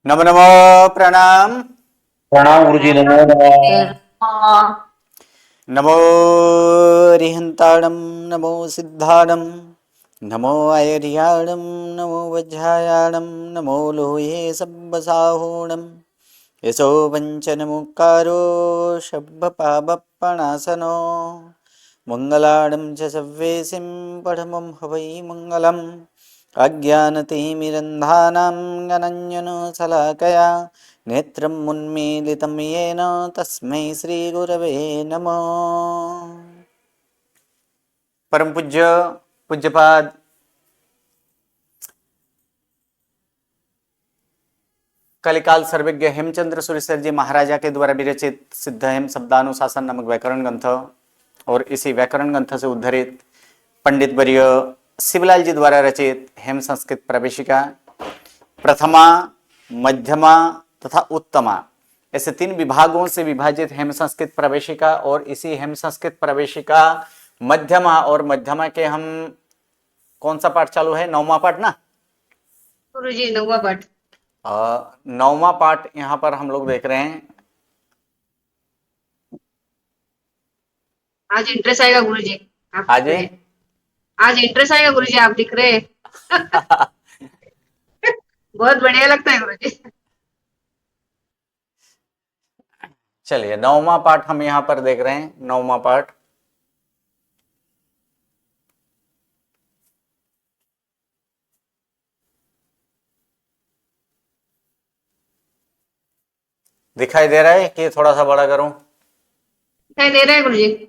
नमो नमो प्रणाम। प्रणाम गुरुजी। नमो नमः। नमो रिहंताणं नमो सिद्धाणं नमो आयर्याणं नमो वज्रायाणं नमो लोहे सब्बसाहूणं यशो वञ्चनमुक्कारो शब्बपाबप्पणासनो मङ्गलाणं च सव्वेसिं पठमं हवै मङ्गलम् अज्ञानतिमिरन्धानां ज्ञानञ्जनशलाकया नेत्रं उन्मीलितं येन तस्मै श्रीगुरवे नमः। परम पूज्य पूज्यपाद कलिकाल सर्वज्ञ हेमचंद्र सुरेश्वर जी महाराजा के द्वारा विरचित सिद्ध हेम शब्दानुशासन नामक व्याकरण ग्रंथ और इसी व्याकरण ग्रंथ से उद्धरित पंडित वर्य शिवलाल जी द्वारा रचित हेम संस्कृत प्रवेशिका प्रथमा, मध्यमा तथा उत्तमा ऐसे 3 विभागों से विभाजित हेम संस्कृत प्रवेशिका और इसी हेम संस्कृत प्रवेशिका मध्यमा और मध्यमा के हम कौन सा पाठ चालू है? 9वां पाठ ना गुरुजी? 9वां पाठ। 9वां पाठ यहाँ पर हम लोग देख रहे हैं। आज इंटरेस्ट आएगा गुरुजी, आप आज आज इंटरेस्ट आएगा गुरुजी, आप दिख रहे हैं। बहुत बढ़िया लगता है गुरुजी। चलिए 9वां पाठ हम यहाँ पर देख रहे हैं। 9वां पाठ दिखाई दे रहा है कि थोड़ा सा बड़ा करूं? दिखाई दे रहा है गुरुजी।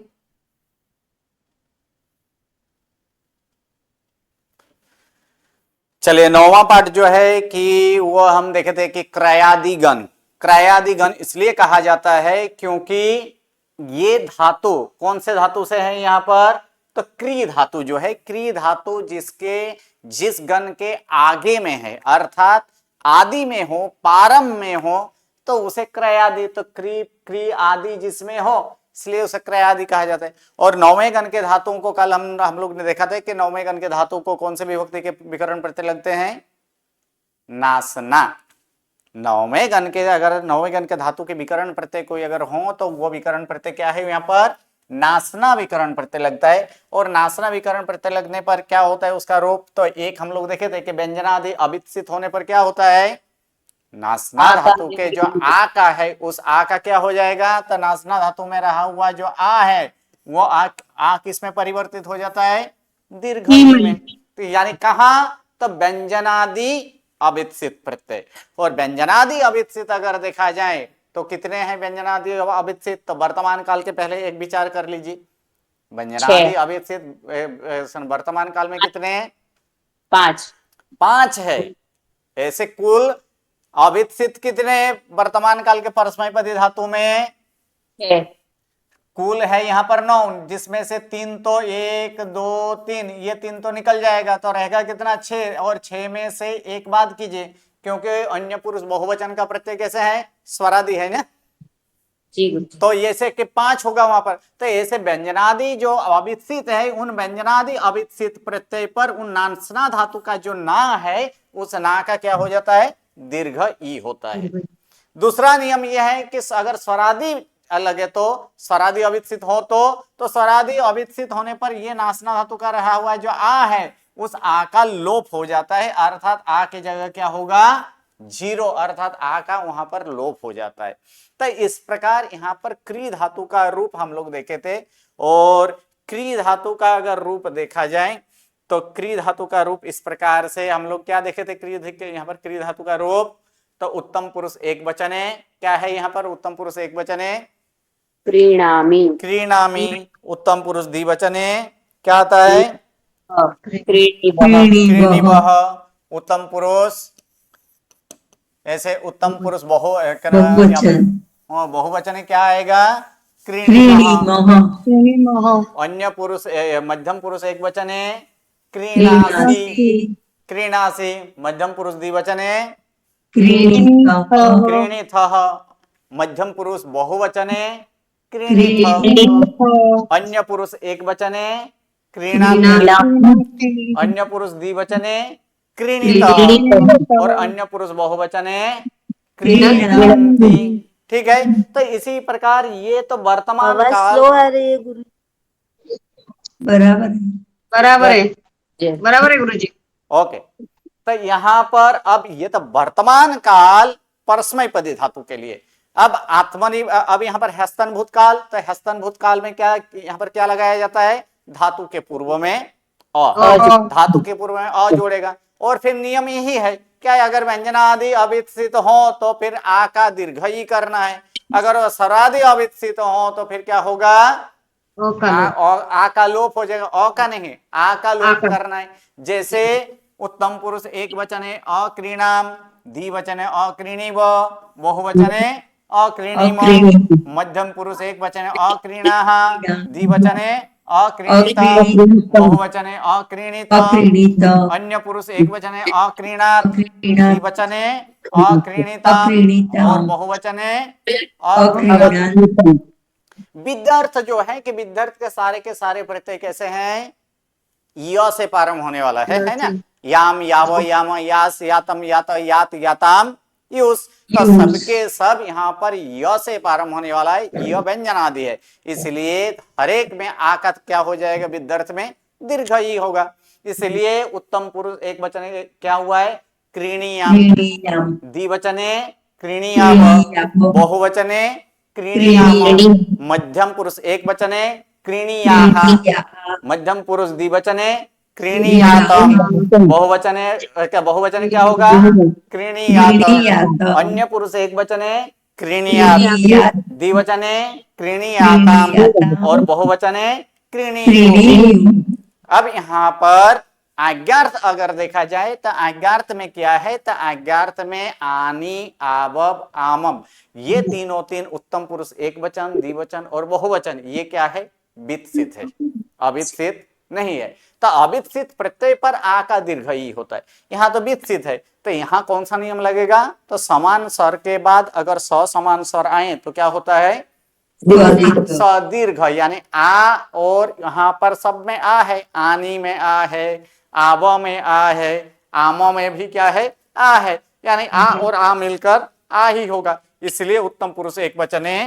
चलिए 9वां पाठ जो है कि वो हम देखे थे कि क्रयादिगण। क्रयादिगण इसलिए कहा जाता है क्योंकि ये धातु कौन से धातु से है यहाँ पर? तो क्री धातु जो है, क्री धातु जिस गण के आगे में है अर्थात आदि में हो, पारंभ में हो तो उसे क्रयादि, तो क्री आदि जिसमें हो इसलिए उसे क्रयादि कहा जाता है। और 9वें गण के धातुओं को कल हम लोग ने देखा था कि 9वें गण के धातु को कौन से विभक्ति के विकरण प्रत्यय लगते हैं? नासना। 9वें गण के अगर 9वें गण के धातु के विकरण प्रत्यय कोई अगर हो तो वो विकरण प्रत्यय क्या है? यहाँ पर नासना विकरण प्रत्यय लगता है। और नासना विकरण प्रत्यय लगने पर क्या होता है उसका रूप? तो एक हम लोग देखे थे कि व्यंजनादि अविकसित होने पर क्या होता है? नासना धातु के जो आ का है उस आ का क्या हो जाएगा? तो नासना धातु में रहा हुआ जो आ है वो आ किस में परिवर्तित हो जाता है? दीर्घ में। तो यानी कहा? तो व्यंजनादि अविकसित प्रत्यय। और व्यंजनादि अविकसित अगर देखा जाए तो कितने हैं व्यंजनादि अविकसित? तो वर्तमान काल के पहले एक विचार कर लीजिए। व्यंजनादि अविकसित वर्तमान काल में कितने हैं? 5 है। ऐसे कुल अविकसित कितने वर्तमान काल के परस्मैपदी धातु में? कुल है यहाँ पर 9, जिसमें से 3 तो 1 2 3 ये 3 तो निकल जाएगा तो रहेगा कितना? 6। और 6 में से एक बात कीजिए क्योंकि अन्य पुरुष बहुवचन का प्रत्यय कैसे है? स्वरादि है ना। तो ये से कि 5 होगा वहां पर। तो ऐसे व्यंजनादि जो अविकसित है उन व्यंजनादि अविकसित प्रत्यय पर उन नासना धातु का जो ना है उस ना का क्या हो जाता है? दीर्घ ई होता है। दूसरा नियम यह है कि अगर स्वरादि अलग है तो स्वरादि अविकसित हो तो स्वरादि अविकसित होने पर ये नासना धातु का रहा हुआ जो आ है उस आ का लोप हो जाता है अर्थात आ की जगह क्या होगा? 0 अर्थात आ का वहां पर लोप हो जाता है। तो इस प्रकार यहाँ पर क्री धातु का रूप हम लोग देखे थे। और क्री धातु का अगर रूप देखा जाए तो क्री धातु का रूप इस प्रकार से हम लोग क्या देखे थे? यहाँ पर क्री धातु का रूप तो उत्तम पुरुष एक वचन है। क्या है यहाँ पर? उत्तम पुरुष एक वचन है क्रीणामी। क्रीणामी। उत्तम पुरुष द्विवचन है। क्या आता है? क्रीणिवः। उत्तम पुरुष ऐसे उत्तम पुरुष बहुवचन क्या आएगा? क्रीणिमः। अन्य पुरुष मध्यम पुरुष एक वचन है क्रीणासि। क्रीणासि। मध्यम पुरुष द्विवचन है क्रीणिथः। मध्यम पुरुष बहुवचन है क्रीणिथ। अन्य पुरुष एक वचन है क्रीणाति। अन्य पुरुष द्विवचन है क्रीणित। और अन्य पुरुष बहुवचन है क्रीडन्ति। ठीक है, तो इसी प्रकार ये तो वर्तमान आवाज काल। स्लो आ रही है गुरु। बराबर है। बराबर है, बराबर है गुरुजी। ओके, तो यहां पर अब ये तो वर्तमान काल परस्मैपदी धातु के लिए। अब आत्मनि अब यहाँ पर हस्तन भूतकाल, तो हस्तन भूतकाल में क्या यहाँ पर क्या लगाया जाता है, धातु के पूर्व में अ। धातु के पूर्व में अ जोड़ेगा। और फिर नियम यही है क्या है, अगर व्यंजनादि अविकसित हो तो फिर आ का दीर्घ ही करना है, अगर स्वरादि अविकसित हो तो फिर क्या होगा, आ का लोप हो जाएगा, अ का नहीं, आ का लोप करना है। जैसे उत्तम पुरुष एक वचन है अक्रीणाम, द्विवचन है अक्रीणीव, बहुवचन है अक्रीणीम, मध्यम पुरुष एक वचन है अक्रीणाः, द्विवचन है अक्रीणीत, बहुवचन है अक्रीणीत, अन्य पुरुष एक वचन है अक्रीणात्, द्विवचन है अक्रीणीताम् और बहुवचन है अक्रीणत्। विद्यार्थ जो है कि विद्यार्थ के सारे प्रत्यय कैसे हैं, य से प्रारंभ होने वाला है ना, याम याव याम यास यातम यात यात याताम युस, तो सबके सब यहाँ पर य से प्रारंभ होने वाला है, य व्यंजन आदि है, इसलिए हरेक में आ का क्या हो जाएगा, विद्यार्थ में दीर्घ ही होगा। इसलिए उत्तम पुरुष एक वचन क्या हुआ है, क्रीणीयाम, द्विवचने क्रीणीयाम, बहुवचने क्रीणीयाम, मध्यम पुरुष एक वचने क्रीणीयाः, मध्यम पुरुष द्विवचने क्रीणीयातम्, बहुवचने क्या बहुवचन क्या होगा, क्रीणीयात, अन्य पुरुष एक वचने क्रीणीयात्, द्विवचने क्रीणीयाताम् और बहुवचने क्रीणीयुः। अब यहाँ पर आज्ञार्थ अगर देखा जाए तो आज्ञार्थ में क्या है, तो आज्ञार्थ में आनी आवब आमम ये तीनों तीन उत्तम पुरुष एक वचन द्विवचन और बहुवचन ये क्या है, विकसित है, अविकसित नहीं है। तो अविकसित प्रत्यय पर आ का दीर्घ ही होता है, यहाँ तो विकसित है, तो यहाँ कौन सा नियम लगेगा, तो समान स्वर के बाद अगर समान स्वर आए तो क्या होता है, सदीर्घ, यानी आ, और यहाँ पर सब में आ है, आनी में आ है, आव में आ है, आमो में भी क्या है, आ है, यानी आ और आ मिलकर आ ही होगा। इसलिए उत्तम पुरुष एक वचने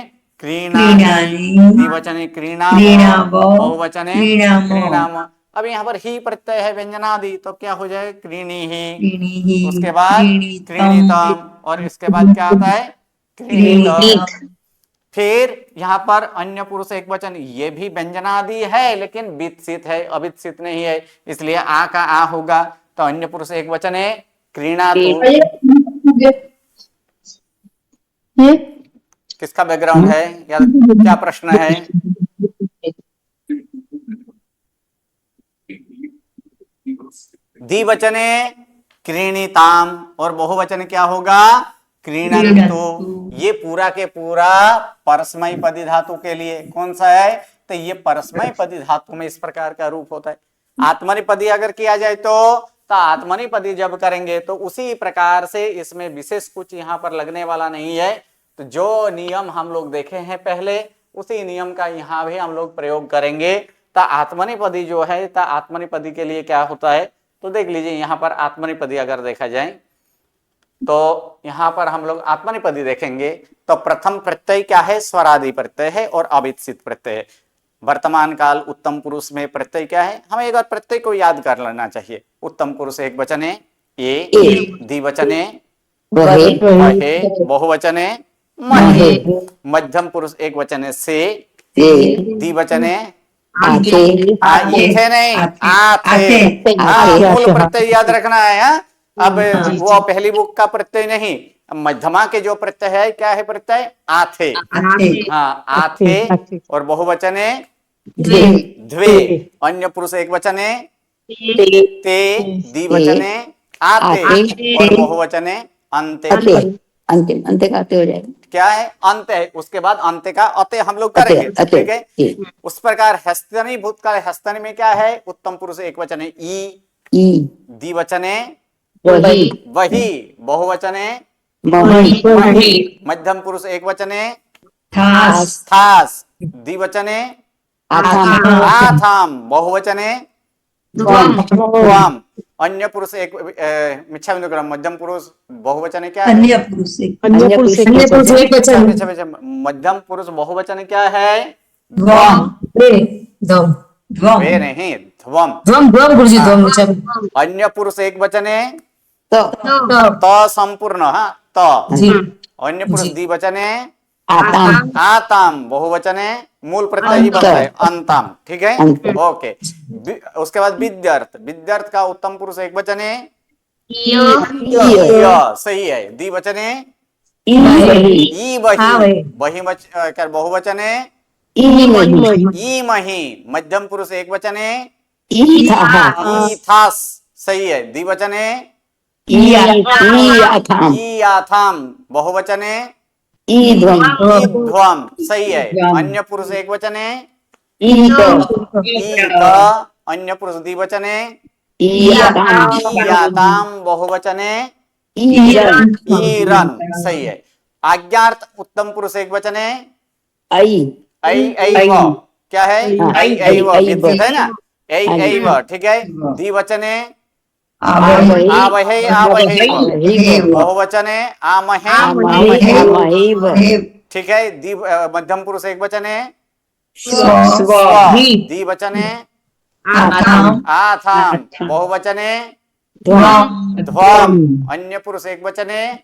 क्रीणानि, द्विवचने क्रीणाम, बहुवचने क्रीणाम। अब यहाँ पर ही प्रत्यय है व्यंजनादि, तो क्या हो जाए, क्रीणी ही, उसके बाद क्रीणीतम और इसके बाद क्या आता है, क्रीणीत। फिर यहाँ पर अन्य पुरुष एक वचन ये भी व्यंजनादि है लेकिन विकसित है, अविकसित नहीं है, इसलिए आ का आ होगा, तो अन्य पुरुष एक वचन है क्रीणातु। किसका बैकग्राउंड है या क्या प्रश्न है, द्विवचने क्रीणीताम और बहुवचन क्या होगा, क्रीणन्तु। ये पूरा के पूरा परस्मैपदी धातु के लिए कौन सा है, तो ये परस्मैपदी धातु में इस प्रकार का रूप होता है। आत्मनेपदी अगर किया जाए तो आत्मनेपदी जब करेंगे तो उसी प्रकार से इसमें विशेष कुछ यहाँ पर लगने वाला नहीं है, तो जो नियम हम लोग देखे हैं पहले उसी नियम का यहाँ भी हम लोग प्रयोग करेंगे। तो आत्मनेपदी जो है, तो आत्मनेपदी के लिए क्या होता है, तो देख लीजिए यहाँ पर आत्मनेपदी अगर देखा जाए तो यहाँ पर हम लोग आत्मनेपदी देखेंगे तो प्रथम प्रत्यय क्या है, स्वरादि प्रत्यय है और अविकसित प्रत्यय है। वर्तमान काल उत्तम पुरुष में प्रत्यय क्या है, हमें एक बार प्रत्यय को याद कर लेना चाहिए। उत्तम पुरुष एक वचने ए, द्विवचने वहे, बहुवचने महे, मध्यम पुरुष एक वचने से, द्विवचने थे नहीं आथे, मूल प्रत्यय याद रखना है। हा? अब वो पहली बुक का प्रत्यय नहीं, मध्यमा के जो प्रत्यय है क्या है, प्रत्यय आथे, हाँ आथे और बहुवचने द्वे, अन्य पुरुष एक वचने ते, द्विवचने आते और बहुवचने अंते। अंतिम अंत्य का हो जाएगा, क्या है, अंत है, उसके बाद अंत्य का अते हम लोग करेंगे, ठीक है। उस प्रकार हस्तनी भूतकाल, हस्तनी में क्या है, उत्तम पुरुष एक वचन है ई, द्विवचने वही, बहुवचने मध्यम पुरुष एक वचने थास, द्विवचने आथाम, बहुवचने त्वम। अन्य पुरुष एक मिच्छा बिंदु क्रम मध्यम पुरुष बहुवचन क्या है? अन्य पुरुष एक अन्य पुरुष एक अन्य वचन पुरुष एक अच्छा, वचन अच्छा, अच्छा, मध्यम पुरुष बहुवचन क्या है? ध्वम ध्वम ध्वम वे नहीं, ध्वम। ध्वम ध्वम गुरुजी हाँ। ध्वम अच्छा अन्य पुरुष एक वचन है तो त संपूर्ण, हाँ त। जी अन्य पुरुष जी। द्विवचन है आताम आताम, बहुवचन है मूल प्रत्यय ही बनता है अंताम, ठीक है, अंत। ओके। उसके बाद विद्यार्थ, विद्यार्थ का उत्तम पुरुष एक वचन है य सही है। द्विवचन है ई वही ई हाँ वही, वही। क्या बहुवचन है ई नहीं ई मही। मध्यम पुरुष एक वचन है ई था ईथास, सही है। द्विवचन है ई आथाम ई आथाम, बहुवचन है ई ध्वम ईध्वम, सही है। ध्वम। अन्य पुरुष एक वचन है ई तो ईत, अन्य पुरुष द्विवचन है ई आताम ईयाताम, बहुवचन है ई रन ईरन, सही है। आज्ञार्थ उत्तम पुरुष एक वचन है आई ऐव, क्या है हाँ, ऐव, ऐव। विकसित है ना, ऐव, ठीक है। हाँ। द्विवचन है आवही आवहे आवहैव, आवहैव। बहुवचन है आमहे आमहि आमहैव, आमहैव ठीक है। मध्यम पुरुष एक वचन है स्व स्व, धी। द्विवचन है आथाम आथाम, बहुवचन है ध्वम ध्वम। अन्य पुरुष एक वचन है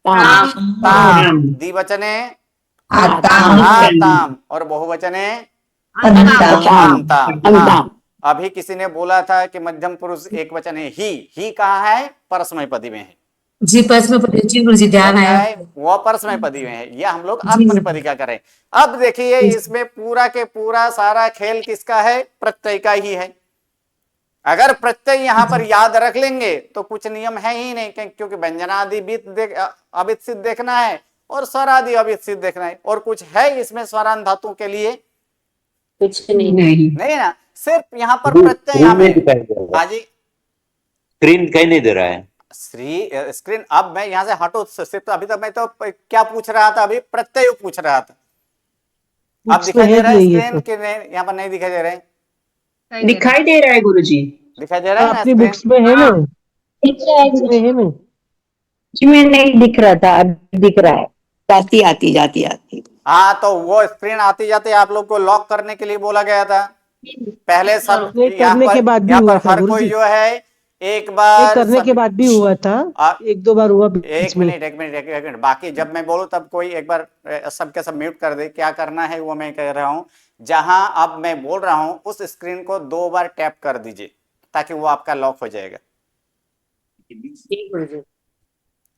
ताम ताम, द्विवचन है आताम आताम, और बहुवचन है अंताम अंताम। हाँ, अंताम अभी किसी ने बोला था कि मध्यम पुरुष एक वचन है ही कहाँ है? परस्मय पदी में है। जी पर्स में जी गुरुजी ध्यान वो क्या आया है? वो परस्मय पदी में है। ये हम लोग जी। आत्मनेपदी का करें। अब देखिए इसमें पूरा के पूरा सारा खेल किसका है? प्रत्यय का ही है। अगर प्रत्यय यहाँ पर याद रख लेंगे तो कुछ नियम है ही नहीं, क्योंकि व्यंजनादि अभित सिद्ध देखना है और स्वरादि अभित सिद्ध देखना है, और कुछ है इसमें स्वरान धातु के लिए कुछ नहीं नहीं ना, सिर्फ यहाँ पर रूम प्रत्यय यहाँ में पे। दिखाई दे रहा है, हाँ जी, स्क्रीन कहीं नहीं दे रहा है। स्क्रीन अब मैं यहाँ से हटो, सिर्फ अभी तक मैं तो क्या पूछ रहा था? अभी प्रत्यय पूछ रहा था। अब बुक्स दिखाई में दे है रहा है नहीं ये स्क्रीन तो। के? यहाँ पर नहीं दिखाई दे रहा है? दिखाई दे रहा है गुरुजी दिखाई दे रहा है ना आपकी स्क्रीन? बुक्स में है ना, बुक्स में है ना। में नहीं दिख रहा था, अब दिख रहा है। जाती आती जाती आती हाँ, तो वो स्क्रीन आते जाते आप लोग को लॉक करने के लिए बोला गया था पहले। सब ये करने के बाद भी यहाँ हुआ पर था हर गुरुजी। कोई जो है एक ये बार करने के बाद भी हुआ था, आ, एक दो बार हुआ एक बीच में। मिनट एक मिनट एक मिनट, बाकी जब मैं बोलूं तब कोई एक बार सबके सब म्यूट कर दे। क्या करना है वो मैं कह रहा हूं। जहां अब मैं बोल रहा हूं उस स्क्रीन को 2 बार टैप कर दीजिए ताकि वो आपका लॉक हो जाएगा।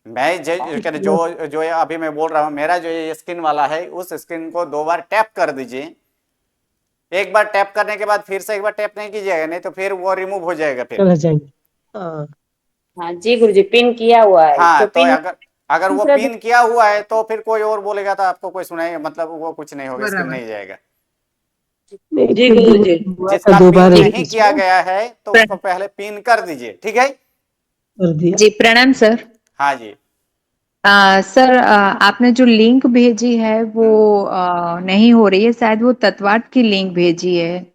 मैं जो अभी मैं बोल रहा हूं, मेरा जो ये स्क्रीन वाला है उस स्क्रीन को 2 बार टैप कर दीजिए। एक बार टैप करने के बाद फिर से एक बार टैप नहीं कीजिएगा, नहीं तो फिर वो रिमूव हो जाएगा फिर। चला जाएंगे। हाँ, हाँ जी गुरुजी, पिन किया हुआ है। हाँ, तो पिन अगर वो पिन किया हुआ है तो फिर कोई और बोलेगा तो आपको कोई सुनाएगा, मतलब वो कुछ नहीं होगा, स्क्रीन नहीं जाएगा। नहीं, जी फिर भी गुरुजी। हुआ था जिसका दो पिन बार नहीं किया गया है तो उसको पहले पिन कर दीजिए, ठीक है? कर दिया। जी प्रणाम सर। हाँ जी, सर आपने जो लिंक भेजी है वो नहीं हो रही है, शायद वो तत्वार्थ की लिंक भेजी है।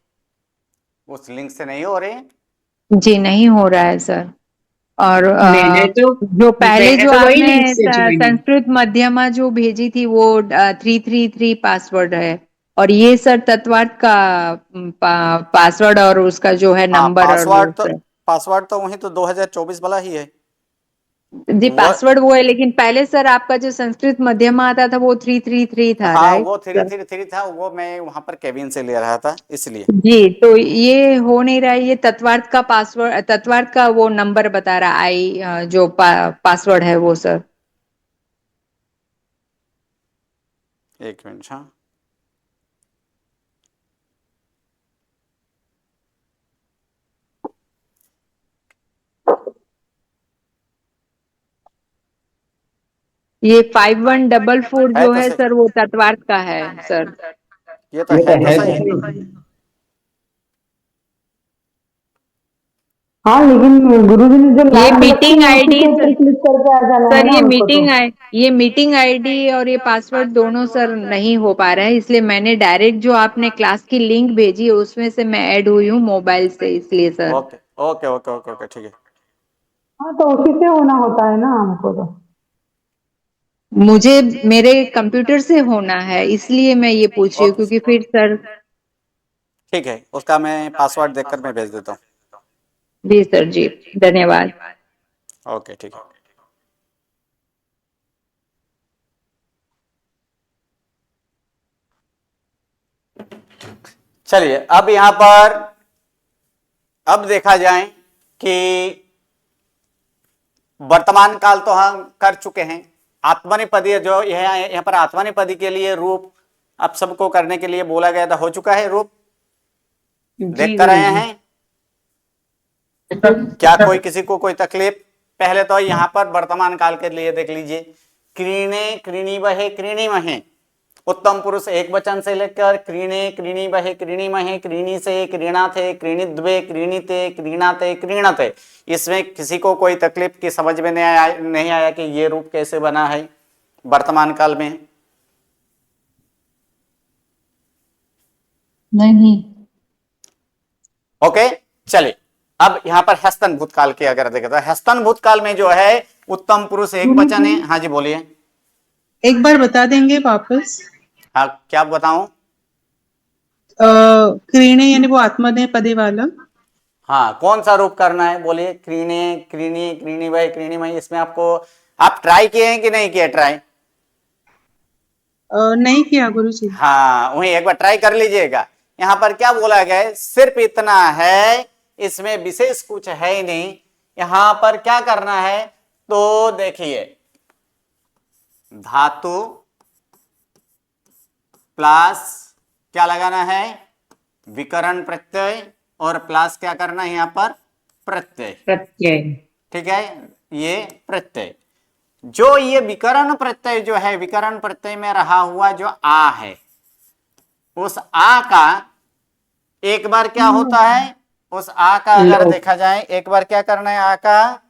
उस लिंक से नहीं हो रही। जी नहीं हो रहा है सर। और मैंने तो जो पहले जो वही आपने लिंक से ज्वाइन संस्कृत मध्यमा जो भेजी थी वो 333 पासवर्ड है, और ये सर तत्वार्थ का पासवर्ड और उसका जो है हाँ, नंबर और वो पासवर्ड तो वही तो 2024 वाला ही है। जी पासवर्ड वो है, लेकिन पहले सर आपका जो संस्कृत मध्यमा आता था वो 333 था, हाँ, राइट? वो 333 था, वो मैं वहां पर केबिन से ले रहा था इसलिए। जी, तो ये हो नहीं रहा है। ये तत्वार्थ का पासवर्ड, तत्वार्थ का वो नंबर बता रहा जो पासवर्ड है वो सर। एक मिनट। हाँ, ये 5144 है जो तो है सही। सर वो तत्वार्थ का है सर। ये तो है तो सही। हाँ, लेकिन गुरुजी ने जो ये मीटिंग आईडी क्लिक करके आ जाना है सर, ना ये मीटिंग आईडी और ये पासवर्ड दोनों सर नहीं हो पा रहा है, इसलिए मैंने डायरेक्ट जो आपने क्लास की लिंक भेजी है उसमें से मैं ऐड हुई हूँ मोबाइल से, इसलिए sir. Okay okay okay okay okay, ठीक है। हाँ तो उसी से होना होता है ना हमको तो। मुझे मेरे कंप्यूटर से होना है, इसलिए मैं ये पूछ रही हूँ, क्योंकि फिर सर। ठीक है, उसका मैं पासवर्ड देखकर मैं भेज देता हूँ। जी सर जी, धन्यवाद। ओके ठीक है। चलिए अब यहां पर अब देखा जाए कि वर्तमान काल तो हम कर चुके हैं। आत्मनेपदी जो यहाँ पर आत्मनेपदी के लिए रूप आप सबको करने के लिए बोला गया था, हो चुका है रूप, देख कर आए हैं क्या? कोई किसी को कोई तकलीफ? पहले तो यहाँ पर वर्तमान काल के लिए देख लीजिए, क्रीणे क्रीणीमहे क्रीणीमहे, उत्तम पुरुष एक वचन से लेकर क्रीणे क्रीणीमहे क्रीणीमहे, क्रीणी से क्रीणाथे क्रीणिद्वे क्रीणीते क्रीणाते क्रीणते। इसमें किसी को कोई तकलीफ की समझ में नहीं आया कि ये रूप कैसे बना है वर्तमान काल में? नहीं। ओके चलिए अब यहाँ पर हस्तन भूतकाल की अगर देखें तो हस्तन भूतकाल में जो है उत्तम पुरुष एक वचन है। हाँ जी बोलिए। एक बार बता देंगे वापस? हाँ क्या बताऊं? क्रीणे यानी वो आत्मनेपदी वाला। हाँ कौन सा रूप करना है बोलिए? क्रीणे क्रीणी क्रीणी भाई क्रीणी भाई, इसमें आपको आप ट्राई किए हैं कि नहीं किए ट्राई? नहीं किया गुरुजी। हाँ वही एक बार ट्राई कर लीजिएगा। यहाँ पर क्या बोला गया है? सिर्फ इतना है, इसमें विशेष कुछ है ही नहीं। यहाँ पर क्या करना है तो देखिए, धातु प्लस क्या लगाना है? विकरण प्रत्यय, और प्लस क्या करना है यहाँ पर? प्रत्यय। प्रत्यय। ठीक है, ये प्रत्यय, जो ये विकरण प्रत्यय जो है, विकरण प्रत्यय में रहा हुआ जो आ है, उस आ का एक बार क्या होता है? उस आ का अगर देखा जाए एक बार क्या करना है? आ का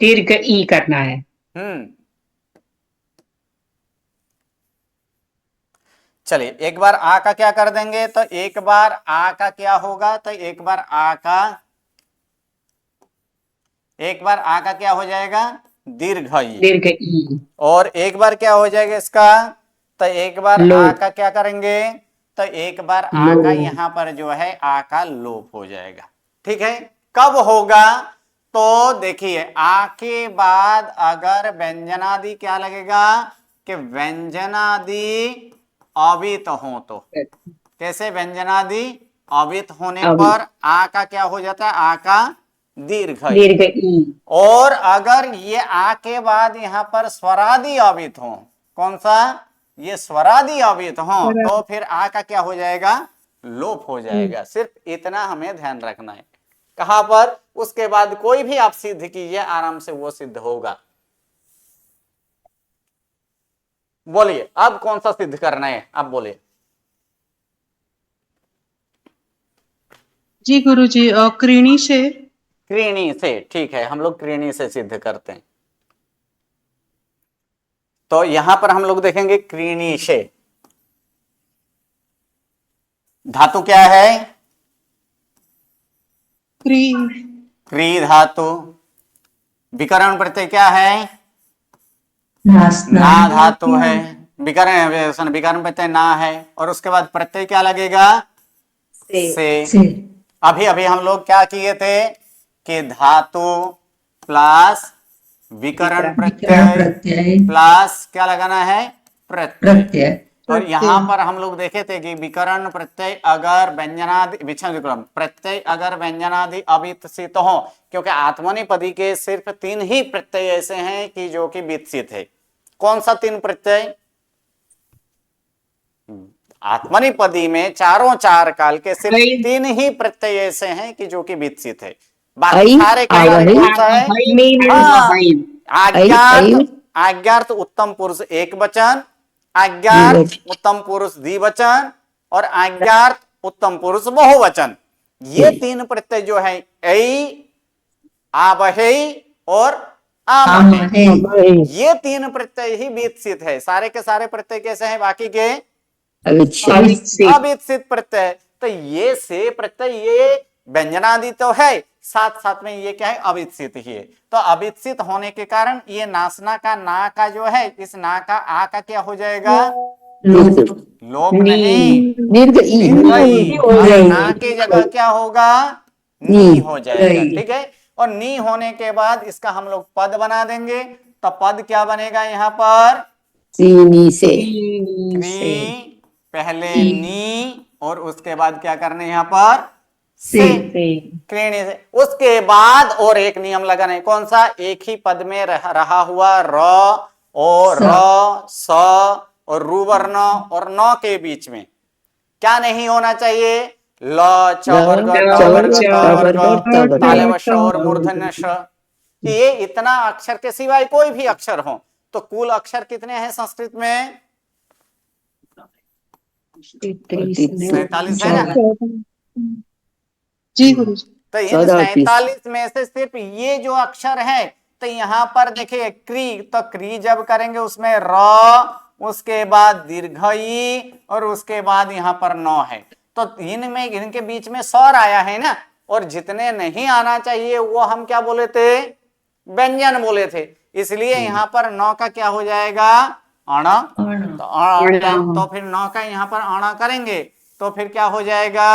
दीर्घ ई करना है। चलिए एक बार आ का क्या कर देंगे तो एक बार आ का क्या होगा? तो एक बार आ का क्या हो जाएगा? दीर्घ ई। दीर्घ ई। और एक बार क्या हो जाएगा इसका? तो एक बार आ का क्या करेंगे? तो एक बार आ का यहां पर जो है आ का लोप हो जाएगा। ठीक है, कब होगा? तो देखिए आ के बाद अगर व्यंजनादि क्या लगेगा कि व्यंजनादि अवित हो, तो कैसे? व्यंजनादि अवित होने पर आ का क्या हो जाता है? आ का दीर्घ ई। और अगर ये आ के बाद यहाँ पर स्वरादि अवित हो, कौन सा? ये स्वरादि अवित हो, तो फिर आ का क्या हो जाएगा? लोप हो जाएगा। सिर्फ इतना हमें ध्यान रखना है। कहां पर? उसके बाद कोई भी आप सिद्ध कीजिए, आराम से वो सिद्ध होगा। बोलिए अब कौन सा सिद्ध करना है? आप बोलिए। जी गुरुजी, क्रीणी से। क्रीणी से, ठीक है, हम लोग क्रीणी से सिद्ध करते हैं। तो यहां पर हम लोग देखेंगे क्रीणी से धातु क्या है? क्री धातु। विकरण प्रत्यय क्या है? ना धातु है। विकरण प्रत्यय ना है, और उसके बाद प्रत्यय क्या लगेगा? से। अभी अभी हम लोग क्या किए थे कि धातु प्लस विकरण प्रत्यय प्लस क्या लगाना है? प्रत्यय। और यहां पर हम लोग देखे थे कि विकरण प्रत्यय अगर व्यंजनादि प्रत्यय अगर व्यंजनादि अविकसित हो, क्योंकि आत्मनेपदी के सिर्फ 3 ही प्रत्यय ऐसे हैं कि जो कि विकसित है। कौन सा 3 प्रत्यय? आत्मनेपदी में चारों 4 काल के सिर्फ 3 ही प्रत्यय ऐसे हैं कि जो कि विकसित है। बाकी सारे के सारे कौन सा है? आज्ञार्थ उत्तम पुरुष एक वचन, आज्ञार्थ उत्तम पुरुष द्विवचन, और आज्ञार्थ उत्तम पुरुष बहुवचन। ये 3 प्रत्यय जो है ऐ, आवहे और आमहे, ये 3 प्रत्यय ही विकसित है। सारे के सारे प्रत्यय कैसे हैं? बाकी के अविकसित प्रत्यय। तो ये से प्रत्यय ये व्यंजनादि तो है, साथ साथ में ये क्या है, अविच्छित ही है। तो अविच्छित होने के कारण ये नासना का ना का जो है, इस ना का आ का क्या हो जाएगा, लोप नहीं, दीर्घ ई दीर्घ ई। हो अब जाएगी। ना की जगह क्या होगा, नी हो जाएगा। ठीक है, और नी होने के बाद इसका हम लोग पद बना देंगे। तो पद क्या बनेगा यहाँ पर, सीनी से क्री, पहले नी और उसके बाद क्या करने यहाँ पर से, क्रीणी से। उसके बाद और एक नियम लगाना है, कौन सा, एक ही पद में रहा हुआ र और र स और रू वर्ण और न के बीच में क्या नहीं होना चाहिए, ल च वर्ग ट वर्ग त वर्ग ताले व श और मूर्धन्य श। ये इतना अक्षर के सिवाय कोई भी अक्षर हो। तो कुल अक्षर कितने हैं संस्कृत में, 47 है ना। जी गुरुजी। तो इन 47 में से सिर्फ ये जो अक्षर है, तो यहाँ पर देखिए क्री, तो क्री जब करेंगे उसमें र, उसके बाद दीर्घ ई और उसके बाद यहाँ पर नौ है। तो इनमें इनके बीच में स्वर आया है ना, और जितने नहीं आना चाहिए वो हम क्या बोले थे, व्यंजन बोले थे। इसलिए यहाँ पर नौ का क्या हो जाएगा, अण। तो फिर नौ का यहाँ पर अण करेंगे तो फिर क्या हो जाएगा,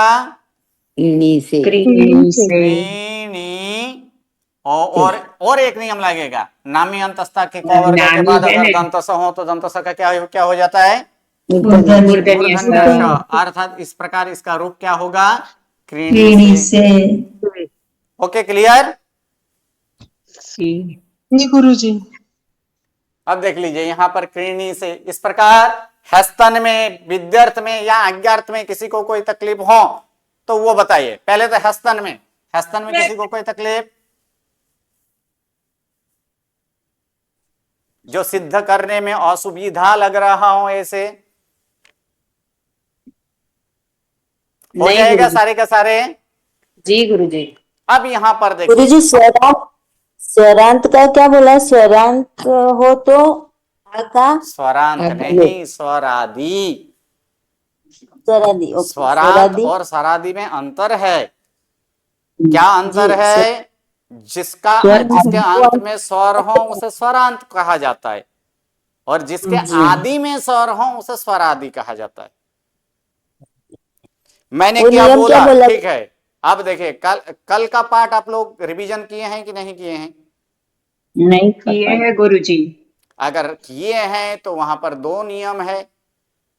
ईणी से क्रीणी। और एक नियम लगेगा, नामी अंतस्था के कवर्ग के बाद अगर दंतस हो तो दंतस का क्या हो जाता है, मूर्धन्य श। अर्थात इस प्रकार इसका रूप क्या होगा, क्रीणी से। Okay, clear. जी गुरुजी। अब देख लीजिए यहाँ पर क्रीणी से इस प्रकार हस्तन में, विद्यार्थ में या अज्ञार्थ में किसी को कोई तकलीफ हो तो वो बताइए। पहले तो हस्तन में किसी को कोई तकलीफ, जो सिद्ध करने में असुविधा लग रहा हो, ऐसे हो जाएगा सारे का सारे। जी गुरुजी। अब यहाँ पर देखिए, गुरुजी स्वरांत का क्या बोला, स्वरांत हो तो का स्वरांत नहीं, स्वरादि। स्वरादि, स्वरांत और स्वरादि में अंतर है। क्या अंतर है, जिसके अंत में स्वर हो उसे स्वरांत कहा जाता है, और जिसके आदि में स्वर हो उसे स्वरादि कहा जाता है। मैंने क्या बोला, ठीक है। अब देखिए, कल का पाठ आप लोग रिवीजन किए हैं कि नहीं किए हैं, नहीं किए हैं गुरुजी। अगर किए हैं तो वहां पर 2 नियम है,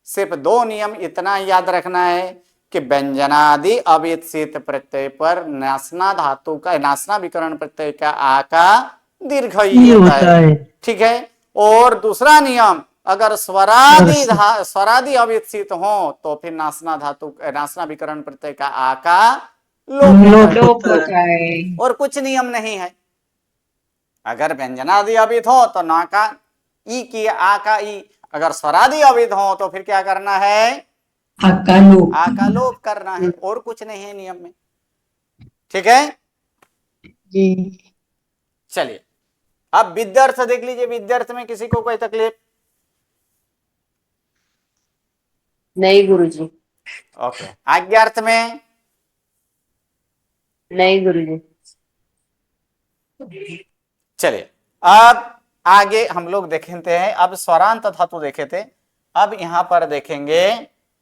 सिर्फ 2 नियम इतना याद रखना है कि व्यंजनादि अविच्छित प्रत्यय पर नासना धातु का, नासना विकरण प्रत्यय का आ का दीर्घ ई होता है। ठीक है। और दूसरा नियम, अगर स्वरादि अविच्छित हो तो फिर नासना धातु, नासना विकरण प्रत्यय का आ का लोप होता है। और कुछ नियम नहीं है। अगर व्यंजनादि अविध हो तो ना का ई की आ का ई, अगर स्वरादि अविध हो तो फिर क्या करना है, आ का लोप करना है, और कुछ नहीं है नियम में। ठीक है जी। चलिए, अब विद्यार्थ देख लीजिए। विद्यार्थ में किसी को कोई तकलीफ, नहीं गुरुजी। ओके। आज्ञार्थ में, नहीं गुरुजी। चलिए अब आगे हम लोग देखते हैं। अब स्वरांत धातु देखे थे, अब यहां पर देखेंगे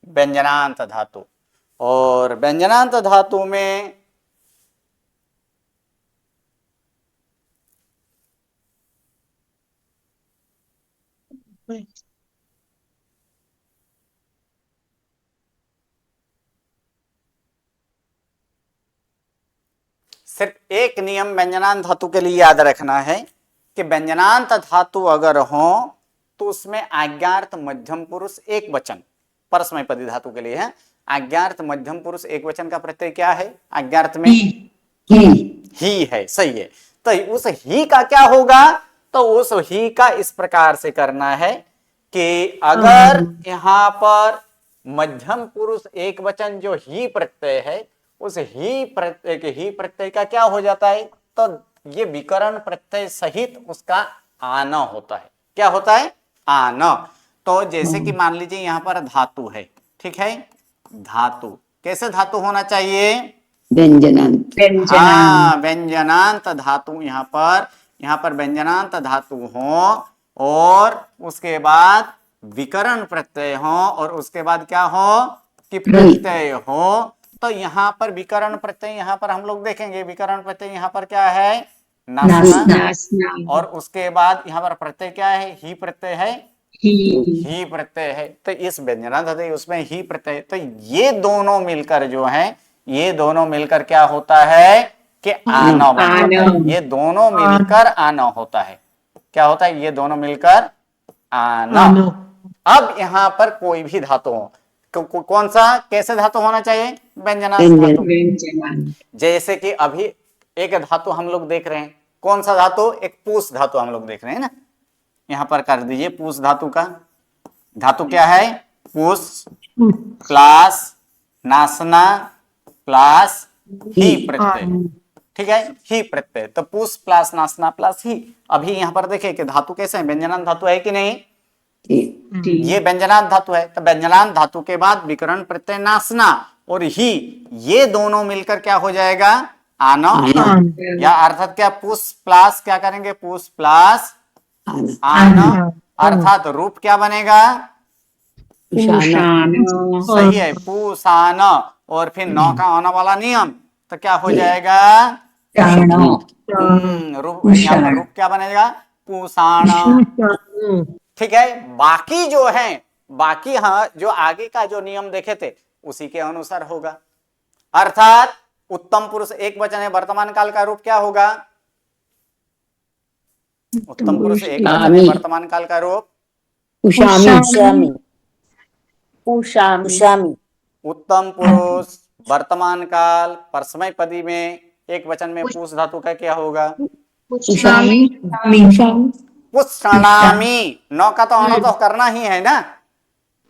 व्यंजनांत धातु। और व्यंजनांत धातु में सिर्फ एक नियम व्यंजनांत धातु के लिए याद रखना है कि व्यंजनांत धातु अगर हो तो उसमें आज्ञार्थ मध्यम पुरुष एक वचन, परस्मय पदी धातु के लिए है। आज्ञार्थ मध्यम पुरुष एक वचन का प्रत्यय क्या है, आज्ञार्थ में ही है। सही है। तो उस ही का क्या होगा, तो उस ही का इस प्रकार से करना है कि अगर यहां पर मध्यम पुरुष एक वचन जो ही प्रत्यय है, उस ही प्रत्यय का क्या हो जाता है, तो ये विकरण प्रत्यय सहित उसका आना होता है। क्या होता है, आना। तो जैसे कि मान लीजिए यहां पर धातु है, ठीक है। धातु कैसे धातु होना चाहिए, व्यंजनांत। हाँ, व्यंजनांत धातु यहाँ पर व्यंजनांत धातु हो और उसके बाद विकरण प्रत्यय हो और उसके बाद क्या हो कि प्रत्यय हो। तो यहाँ पर विकरण प्रत्यय यहाँ पर हम लोग देखेंगे, विकरण प्रत्यय यहाँ पर क्या है, नासना, और उसके बाद यहाँ पर प्रत्यय क्या है, ही प्रत्यय है, ही प्रत्यय है। तो इस व्यंजनांत धातु उसमें ही प्रत्यय, तो ये दोनों मिलकर जो है, ये दोनों मिलकर क्या होता है कि आना बन जाता है। ये दोनों मिलकर आना होता है। क्या होता है, ये दोनों मिलकर आना। अब यहाँ पर कोई भी धातु हो, कौन सा कैसे धातु होना चाहिए, व्यंजनांत धातु। जैसे कि अभी एक धातु हम लोग देख रहे हैं, कौन सा धातु, एक पूष धातु हम लोग देख रहे हैं ना। यहाँ पर कर दीजिए पूष धातु का, धातु क्या है, पूष प्लस नासना प्लस ही प्रत्यय, ठीक है, ही प्रत्यय। तो पूष प्लस नासना प्लस ही। अभी यहाँ पर देखिए कि धातु कैसे है, व्यंजनांत धातु है कि नहीं, ये व्यंजनांत धातु है। तो व्यंजनांत धातु के बाद विकरण प्रत्यय नासना और ही, ये दोनों मिलकर क्या हो जाएगा, आना। या अर्थात क्या, पुष प्लस क्या करेंगे, पुष प्लस आना, अर्थात रूप क्या बनेगा, सही है, पूषाना। और फिर नौ का आना वाला नियम, तो क्या हो जाएगा, रूप, यहाँ पर रूप क्या बनेगा, पूषाना। ठीक है, बाकी जो है, बाकी हाँ जो आगे का जो नियम देखे थे उसी के अनुसार होगा। अर्थात उत्तम पुरुष एक वचन है, वर्तमान काल का रूप क्या होगा, उत्तम पुरुष एक वचन है, वर्तमान काल का रूप उषामी, उषामी। उत्तम पुरुष वर्तमान काल परसमय पदी में एक वचन में पुष धातु का क्या होगा, पुष्णामी। नौ का तो आना तो करना ही है ना,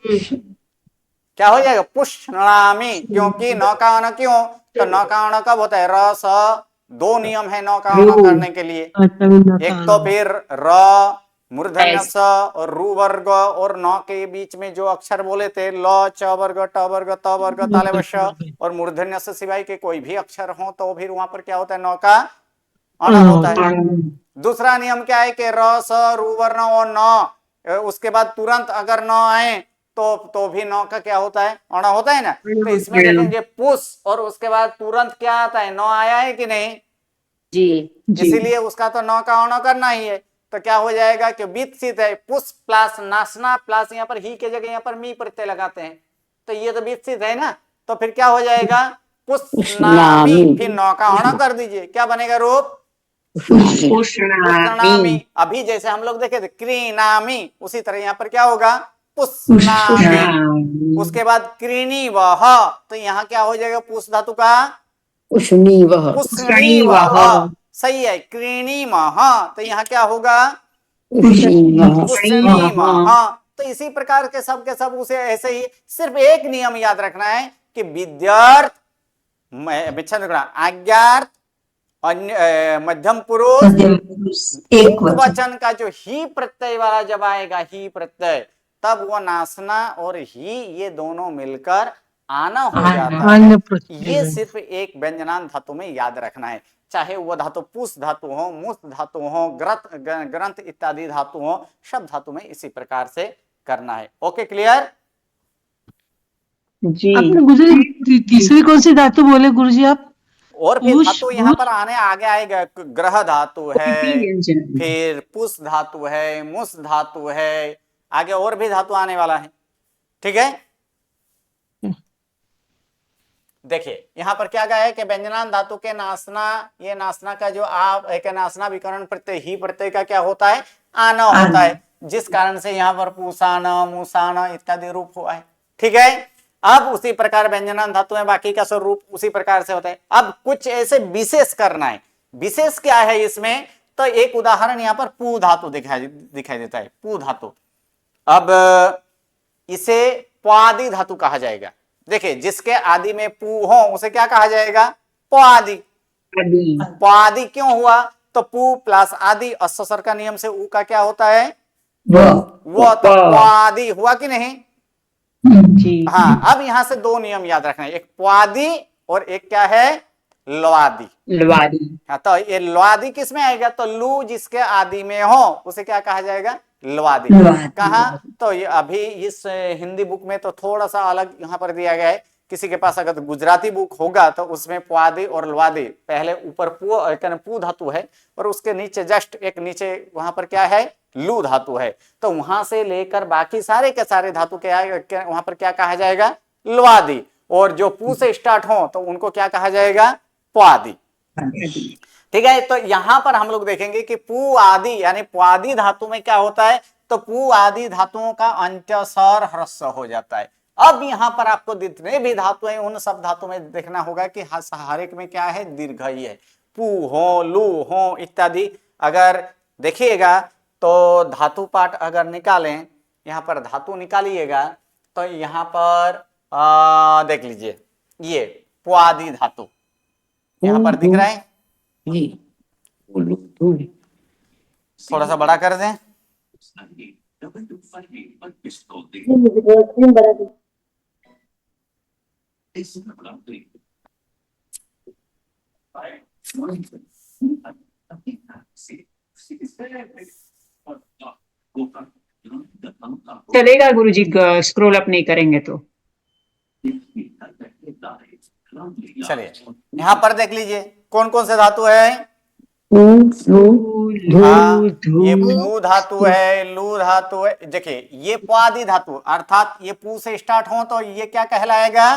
क्या हो जाएगा, पुष्णामी। क्योंकि नौ का आना क्यों, तो नौ का आना कब होता है, र स, दो नियम है नौ का आना करने के लिए। एक तो फिर र मूर्धन्य स और रू वर्ग और नौ के बीच में जो अक्षर बोले थे, ल च वर्ग ट वर्ग त वर्ग ताले श और मूर्धन्य से सिवाय के कोई भी अक्षर हो तो फिर वहां पर क्या होता है, नौ का आना होता है। दूसरा नियम क्या है कि र स रू वर्ण और नौ, उसके बाद तुरंत अगर नौ आए तो भी नौ का क्या होता है, आना होता है ना। तो इसमें देखेंगे पुष और उसके बाद तुरंत क्या आता है, नौ आया है कि नहीं जी, इसीलिए उसका तो नौ का आना करना ही है। तो क्या हो जाएगा कि वित्सित है, पुष प्लस नासना प्लस यहाँ पर ही के जगह यहाँ पर मी प्रत्यय लगाते हैं, तो ये तो वित्सित है ना। तो फिर क्या हो जाएगा, पुष्णामी, फिर नौ का आना कर दीजिए, क्या बनेगा रूप, पुष्णामी। अभी जैसे हम लोग देखे थे क्रीनामी, उसी तरह यहाँ पर क्या होगा, पुष्णामी। उसके बाद क्रीनी वह, तो यहाँ क्या हो जाएगा, पुष धातु का पुष्णी वह, सही है, क्रीणी मह, तो यहाँ क्या होगा, पुष्णी मह। तो इसी प्रकार के सब उसे ऐसे ही, सिर्फ एक नियम याद रखना है कि विद्यार्थ, आज्ञार्थ, मध्यम पुरुष, एक वचन का जो ही प्रत्यय वाला जब आएगा, ही प्रत्यय, तब वो नासना और ही ये दोनों मिलकर आना हो जाता है। ये सिर्फ एक व्यंजनांत धातु में याद रखना है, चाहे वो धातु पुष धातु हो, मुस धातु हो, ग्रंथ इत्यादि धातु हो, सब धातु में इसी प्रकार से करना है। ओके, क्लियर जी। आपने गुरुजी तीसरी कौन सी धातु बोले गुरुजी आप, और फिर धातु यहाँ पर आगे आएगा, ग्रह धातु है, फिर पुष धातु है, मुस धातु है, आगे और भी धातु आने वाला है। ठीक है, देखिए यहाँ पर क्या गया है कि व्यंजनांत धातु के नासना, ये नासना का जो आप एक नासना विकरण प्रत्यय ही प्रत्यय का क्या होता है, आना होता है, जिस कारण से यहाँ पर पूषाना मुसाना इत्यादि रूप हुआ है। ठीक है, अब उसी प्रकार व्यंजनांत धातु में बाकी का स्वरूप उसी प्रकार से होता है। अब कुछ ऐसे विशेष करना है, विशेष क्या है इसमें, तो एक उदाहरण यहाँ पर पू धातु दिखाई देता है, पू धातु। अब इसे प्वादि धातु कहा जाएगा। देखिए, जिसके आदि में पू हो उसे क्या कहा जाएगा, प्वादि। प्वादि क्यों हुआ, तो पू प्लस आदि अस्सर का नियम से ऊ का क्या होता है, वो, तो प्वादि हुआ कि नहीं जी। हाँ, अब यहां से दो नियम याद रखना है, एक प्वादि और एक क्या है, ल्वादी। लवादी। हाँ, तो ये ल्वादी किस में आएगा, तो लू जिसके आदि में हो उसे क्या कहा जाएगा, ल्वादी। लवादी। कहा, तो ये अभी इस हिंदी बुक में तो थोड़ा सा अलग यहाँ पर दिया गया है। किसी के पास अगर गुजराती बुक होगा तो उसमें पुआदी और लवादी, पहले ऊपर पू धातु है और उसके नीचे जस्ट एक नीचे वहां पर क्या है, लू धातु है। तो वहां से लेकर बाकी सारे के सारे धातु वहां पर क्या कहा जाएगा, लवादी। और जो पू से स्टार्ट हो तो उनको क्या कहा जाएगा, पुआदी। ठीक है, तो यहां पर हम लोग देखेंगे कि पू आदि यानी पुआदी धातु में क्या होता है, तो पू आदि धातुओं का अंत्यस्वर ह्रस्व हो जाता है। अब यहां पर आपको जितने भी धातु हैं उन सब धातु में देखना होगा कि हर एक में क्या है, दीर्घ ही है। पू हो, लू हो इत्यादि अगर देखिएगा तो धातु पाठ अगर निकालें, यहां पर धातु निकालिएगा तो यहां पर देख लीजिए, ये पुआदी धातु यहां पर दिख रहा है, थोड़ा सा बड़ा कर दें। चलेगा गुरुजी, स्क्रॉल अप नहीं करेंगे तो। चलिए यहां पर देख लीजिए कौन कौन से धातु है। हाँ, ये पू धातु है, लू धातु है। देखिए ये पुआदी धातु, अर्थात ये पू से स्टार्ट हो तो ये क्या कहलाएगा,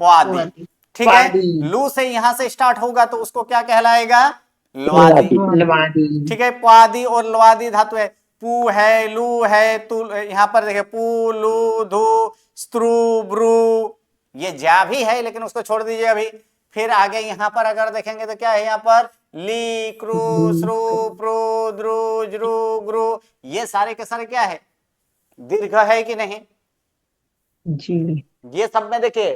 पुआदी। ठीक है, लू से यहां से स्टार्ट होगा तो उसको क्या कहलाएगा, लवादी। ठीक है, पुआदी और लवादी धातु है। पू है, लू है, तू, यहाँ पर देखिए पू, लू, धू, स्त्रु, ब्रू, ये जा भी है लेकिन उसको छोड़ दीजिए अभी। फिर आगे यहाँ पर अगर देखेंगे तो क्या है, यहाँ पर ली, क्रू, श्रु, प्रू, द्रु, ज्रु, ग्रु, ये सारे के सारे क्या है, दीर्घ है कि नहीं जी। ये सब में देखिए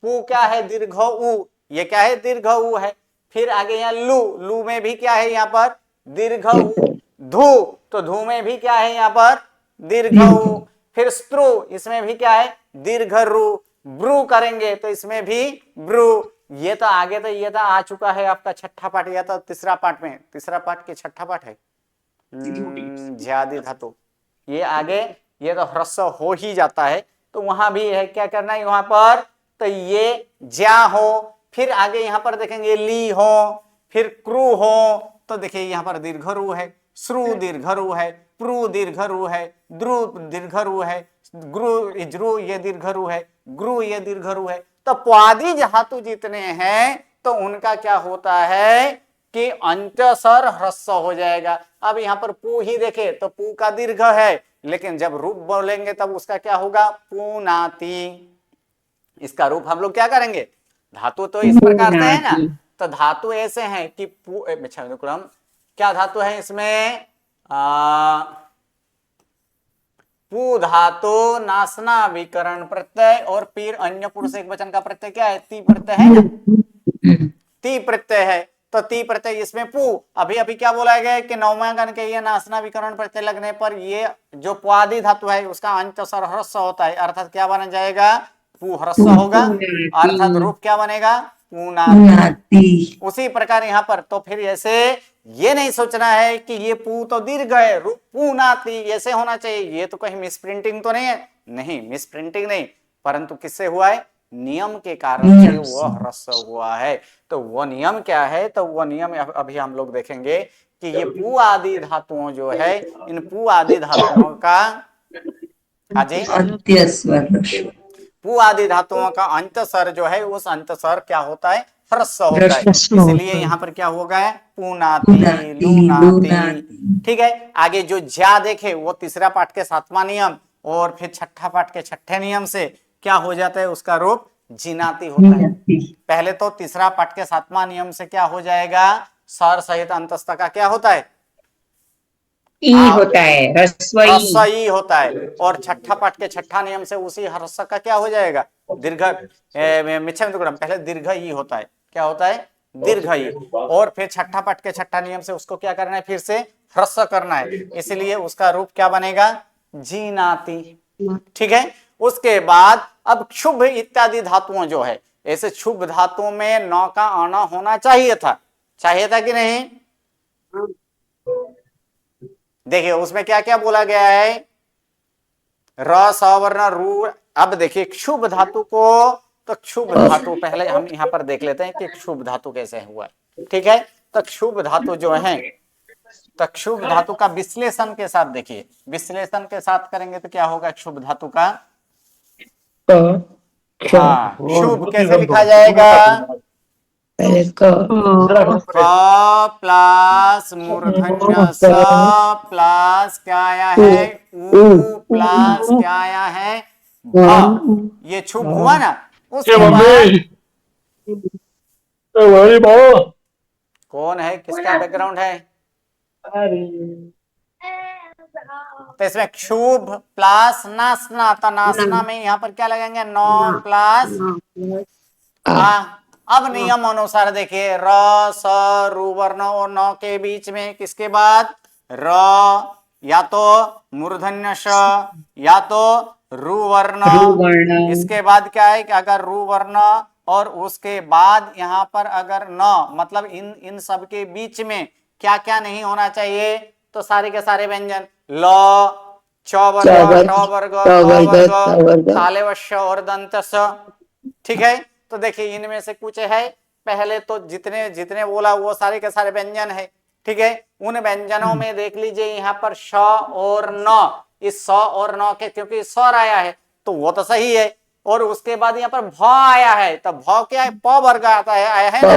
पू क्या है, दीर्घ उ, ये क्या है, दीर्घ उ है। फिर आगे यहाँ लू, लू में भी क्या है, यहाँ पर दीर्घ उ। धू, तो धू में भी क्या है, यहाँ पर दीर्घ उ। फिर स्त्रु, इसमें भी क्या है, दीर्घ रु। ब्रू करेंगे तो इसमें भी ब्रू। ये तो आगे तो ये तो आ चुका है आपका छठा पाठ, या तो तीसरा पाठ में, तीसरा पाठ के छठा पाठ है ज्यादा धातु, ये आगे ये तो ह्रस्व हो ही जाता है। तो वहां भी है क्या करना है, वहां पर तो ये ज्या हो, फिर आगे यहाँ पर देखेंगे ली हो, फिर क्रू हो, तो देखिए यहाँ पर दीर्घ रू है, श्रु दीर्घ रू है, प्रू दीर्घ रू है, द्रु दीर्घ रू है, ज्रु ये दीर्घ रू है, ग्रु ये दीर्घ रू है। तो पुआदी धातु जितने हैं तो उनका क्या होता है कि अंत्यस्वर ह्रस्व हो जाएगा। अब यहाँ पर पू ही देखे तो पू का दीर्घ है, लेकिन जब रूप बोलेंगे तब उसका क्या होगा, पूनाति। इसका रूप हम लोग क्या करेंगे, धातु तो इस प्रकार से है ना, तो धातु ऐसे हैं कि क्या धातु है इसमें, पू धातु नासना विकरण प्रत्यय और फिर अन्य पुरुष एक वचन का प्रत्यय क्या है, ती प्रत्यय है ना, ती प्रत्यय है। तो ती प्रत्यय इसमें पू, अभी अभी क्या बोला गया कि नौमांकन के ये नासना विकरण प्रत्यय लगने पर ये जो पुआदी धातु है उसका अंत्यस्वर ह्रस्व होता है, अर्थात क्या बन जाएगा, पू ह्रस्व होगा, अर्थात रूप क्या बनेगा, पूनाति। उसी प्रकार यहाँ पर तो फिर ऐसे ये नहीं सोचना है कि ये पू तो दीर्घ है, रूप पूनाति ऐसे होना चाहिए। ये तो कहीं मिसप्रिंटिंग तो नहीं है, नहीं मिसप्रिंटिंग नहीं, परंतु किससे हुआ है, नियम के कारण से वो ह्रस्व हुआ है। तो वो नियम क्या है, तो वो नियम अभी हम लोग देखेंगे कि ये पू आदि धातुओं जो है, इन पू आदि धातुओं का पू आदि धातुओं का अंतस्वर जो है, उस अंतस्वर क्या होता है, ह्रस्व होता है। इसलिए यहाँ पर क्या होगा, पूनाति, लूनाति। ठीक है, आगे जो ज्या देखे वो तीसरा पाठ के 7वां नियम और फिर छठा पाठ के 6ठे नियम से क्या हो जाता है, उसका रूप जिनाति होता है। पहले तो तीसरा पाठ के 7वां नियम से क्या हो जाएगा, स्वर सहित अंतस्थ का क्या होता है, ई होता है, ह्रस्व ई होता है। और छठा पाठ के 6ठा नियम से उसी ह्रस्व का क्या हो जाएगा, दीर्घ पहले दीर्घ ई होता है, क्या होता है, दीर्घ ई। और फिर छठा पाठ के 6ठा नियम से उसको क्या करना है, फिर से ह्रस्व करना है, इसलिए उसका रूप क्या बनेगा, जीनाति। ठीक है, उसके बाद अब क्षुभ इत्यादि धातुओं जो है, ऐसे शुभ धातु में नौ का आना होना चाहिए था कि नहीं? देखिए उसमें क्या क्या बोला गया है, र सवर्ण रू। अब देखिए शुभ धातु को, तो शुभ धातु पहले हम यहाँ पर देख लेते हैं कि शुभ धातु कैसे हुआ है, ठीक है। तो शुभ धातु जो है, तो शुभ धातु का विश्लेषण के साथ देखिए, विश्लेषण के साथ करेंगे तो क्या होगा शुभ धातु का? हाँ, शुभ कैसे लिखा जाएगा? पहले क प्लस मूर्धन्य स प्लस क्या आया है, उ प्लस क्या आया है, भ। ये शुभ हुआ ना। उसके बाद कौन है, किसका बैकग्राउंड है? तो इसमें शुभ प्लस नासना, तो नासना में यहाँ पर क्या लगेंगे, नौ प्लस आ। अब नियम अनुसार देखिए, र स रू वर्ण और नौ के बीच में किसके बाद र, या तो मूर्धन्य श या तो रू वर्ण। इसके बाद क्या है कि अगर रू वर्ण और उसके बाद यहाँ पर अगर न, मतलब इन सब के बीच में क्या क्या नहीं होना चाहिए, तो सारे के सारे व्यंजन ल, च वर्ग, ट वर्ग, क वर्ग, तालवश्य और दंत स, ठीक है। तो देखिए इनमें से कुछ है, पहले तो जितने जितने बोला वो सारे के सारे व्यंजन है, ठीक है। उन व्यंजनों में देख लीजिए यहाँ पर श और न, इस स और न के क्योंकि स्वर आया है तो वो तो सही है, और उसके बाद यहाँ पर भ आया है, तो भ क्या है, प वर्ग आता है, आया है ना,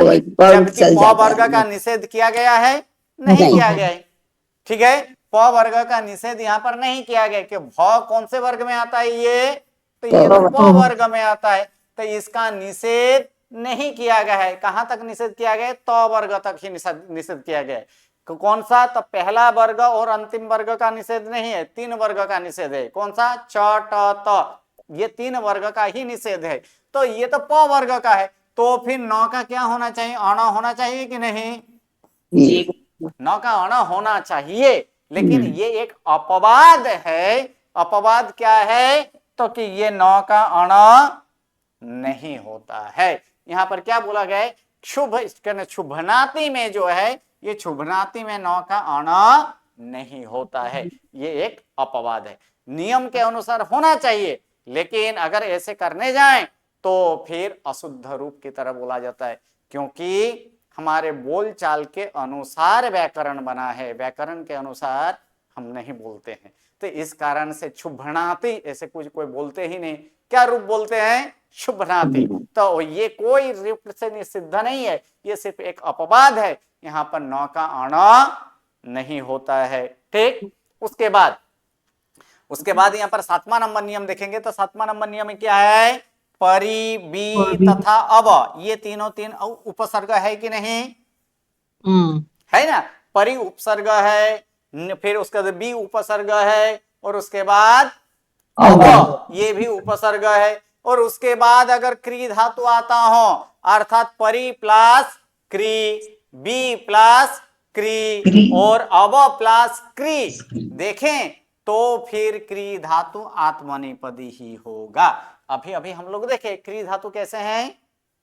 जबकि प वर्ग का निषेध किया गया है, नहीं किया गया है, ठीक है। प वर्ग का निषेध यहाँ पर नहीं किया गया कि भ कौन से वर्ग में आता है, ये तो ये तो प वर्ग में आता है, तो इसका निषेध नहीं किया गया है। कहां तक निषेध किया गया है, त वर्ग तक ही निषेध किया गया है। कौन सा, तो पहला वर्ग और अंतिम वर्ग का निषेध नहीं है, तीन वर्ग का निषेध है। कौन सा, च ट त, ये तीन वर्ग का ही निषेध है। तो ये तो प वर्ग का है, तो फिर नौ का क्या होना चाहिए, अण होना चाहिए कि नहीं? नौ का अण होना चाहिए, लेकिन ये एक अपवाद है। अपवाद क्या है, तो कि ये नौ का अण नहीं होता है। यहाँ पर क्या बोला गया है, शुभ शुभनाति में जो है, ये शुभनाति में नौ का अण नहीं होता है, ये एक अपवाद है। नियम के अनुसार होना चाहिए, लेकिन अगर ऐसे करने जाएं तो फिर अशुद्ध रूप की तरह बोला जाता है, क्योंकि हमारे बोलचाल के अनुसार व्याकरण बना है, व्याकरण के अनुसार हम नहीं बोलते हैं। तो इस कारण से शुभनाति ऐसे कुछ कोई बोलते ही नहीं, क्या रूप बोलते हैं, शुभनाति। तो ये कोई रूप से सिद्ध नहीं है, ये सिर्फ एक अपवाद है, यहाँ पर नौ का अण नहीं होता है, ठीक। उसके बाद यहाँ पर 7वां नंबर नियम देखेंगे, तो 7वां नंबर नियम में क्या है, परि, बी तथा अब, ये तीनों तीन उपसर्ग है कि नहीं, है ना। परि उपसर्ग है, फिर उसके बाद बी उपसर्ग है, और उसके बाद अब ये भी उपसर्ग है, और उसके बाद अगर क्री धातु आता हो, अर्थात परि प्लस क्री, बी प्लस क्री और अब प्लस क्री देखें, तो फिर क्री धातु आत्मनेपदी ही होगा। अभी अभी हम लोग देखे क्री धातु कैसे हैं,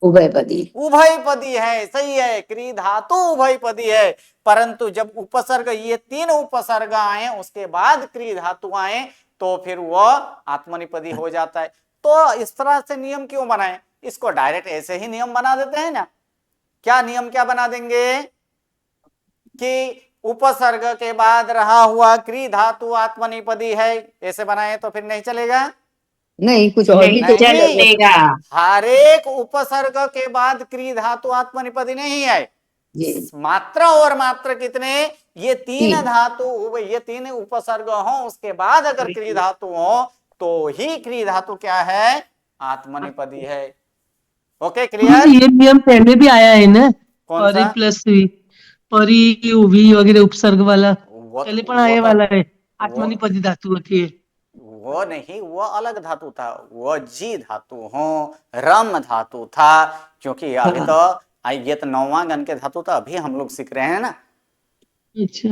उभयपदी, उभयपदी है, सही है, क्री धातु उभयपदी है। परंतु जब उपसर्ग, ये तीन उपसर्ग आए उसके बाद क्री धातु आए, तो फिर वह आत्मनिपदी हो जाता है। तो इस तरह से नियम क्यों बनाए, इसको डायरेक्ट ऐसे ही नियम बना देते हैं ना। क्या नियम क्या बना देंगे कि उपसर्ग के बाद रहा हुआ क्री धातु आत्मनिपदी है, ऐसे बनाए तो फिर नहीं चलेगा, नहीं कुछ और भी तो चलेगा। हर एक उपसर्ग के बाद क्री धातु आत्मनिपदी नहीं है, मात्र और मात्र कितने, ये तीन धातु, ये तीन उपसर्ग हो उसके बाद अगर क्री धातु हो तो ही क्री धातु क्या है, आत्मनिपदी है। Okay, clear. ये नियम पहले भी आया है ना, कौन परि सा, प्लस परि उभी वगैरह उपसर्ग वाला, पहले पण आए वाला है, आत्मनिपदी धातु होती है। वो नहीं, वो अलग धातु था, वो जी धातु हो, रम धातु था, क्योंकि अभी तो ये तो 9वां गण के धातु तो अभी हम लोग सीख रहे हैं ना। अच्छा,